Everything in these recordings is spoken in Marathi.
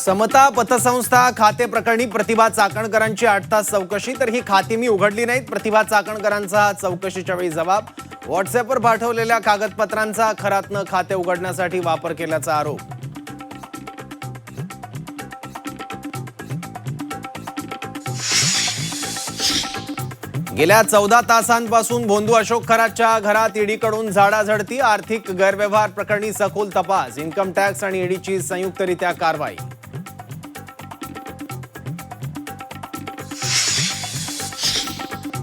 समता पतसंस्था खाते प्रकरणी प्रतिभा चाकणकरांची 8 तास चौकशी, तर ही खाती मी उघडली नाहीत. प्रतिभा चाकणकरांचा चौकशीच्या वेळी जबाब. व्हॉट्सअॅपवर पाठवलेल्या कागदपत्रांचा खरातनं खाते उघडण्यासाठी वापर केल्याचा आरोप. गेल्या 14 तासांपासून भोंदू अशोक खरातच्या घरात ईडीकडून झाडाझडती. आर्थिक गैरव्यवहार प्रकरणी सखोल तपास. इन्कम टॅक्स आणि ईडीची संयुक्तरित्या कारवाई.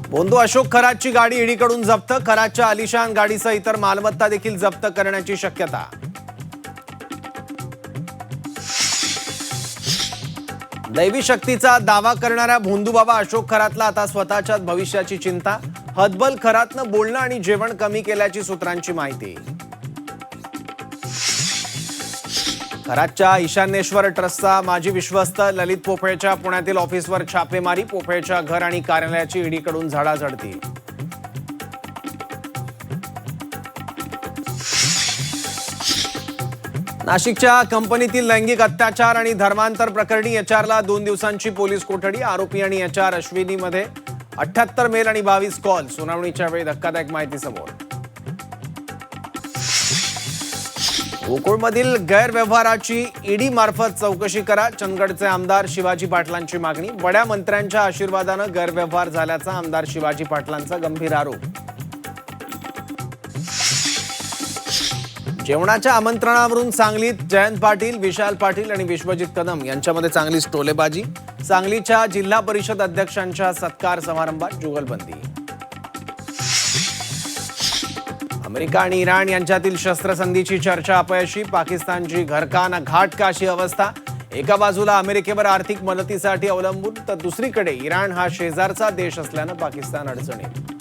भोंदू अशोक खरातची गाडी ईडीकडून जप्त. खरातच्या आलिशान गाडीसह इतर मालमत्ता देखील जप्त करण्याची शक्यता. दैवी शक्तीचा दावा करणाऱ्या भोंदूबाबा अशोक खरातला आता स्वतःच्या भविष्याची चिंता. हतबल खरातनं बोलणं आणि जेवण कमी केल्याची सूत्रांची माहिती. खरातच्या ईशान्येश्वर ट्रस्टचा माजी विश्वस्त ललित पोफळेच्या पुण्यातील ऑफिसवर छापेमारी. पोफळेच्या घर आणि कार्यालयाची ईडीकडून झाडाझडती. नाशिकच्या कंपनीतील लैंगिक अत्याचार आणि धर्मांतर प्रकरणी एचआरला 2 दिवसांची पोलीस कोठडी. आरोपी आणि एचआर अश्विनीमध्ये 78 मेल आणि 22 कॉल. सुनावणीच्या वेळी धक्कादायक माहिती समोर. गोकुळमधील गैरव्यवहाराची ईडी मार्फत चौकशी करा. चंदगडचे आमदार शिवाजी पाटलांची मागणी. बड्या मंत्र्यांच्या आशीर्वादानं गैरव्यवहार झाल्याचा आमदार शिवाजी पाटलांचा गंभीर आरोप. जेवणाच्या आमंत्रणावरून सांगलीत जयंत पाटील, विशाल पाटील आणि विश्वजित कदम यांच्यामध्ये चांगलीच टोलेबाजी. सांगलीच्या जिल्हा परिषद अध्यक्षांच्या सत्कार समारंभात जुगलबंदी. अमेरिका आणि इराण यांच्यातील शस्त्रसंधीची चर्चा अपयशी. पाकिस्तानची घरकान घाट का अशी अवस्था. एका बाजूला अमेरिकेवर आर्थिक मदतीसाठी अवलंबून, तर दुसरीकडे इराण हा शेजारचा देश असल्यानं पाकिस्तान अडचणीत.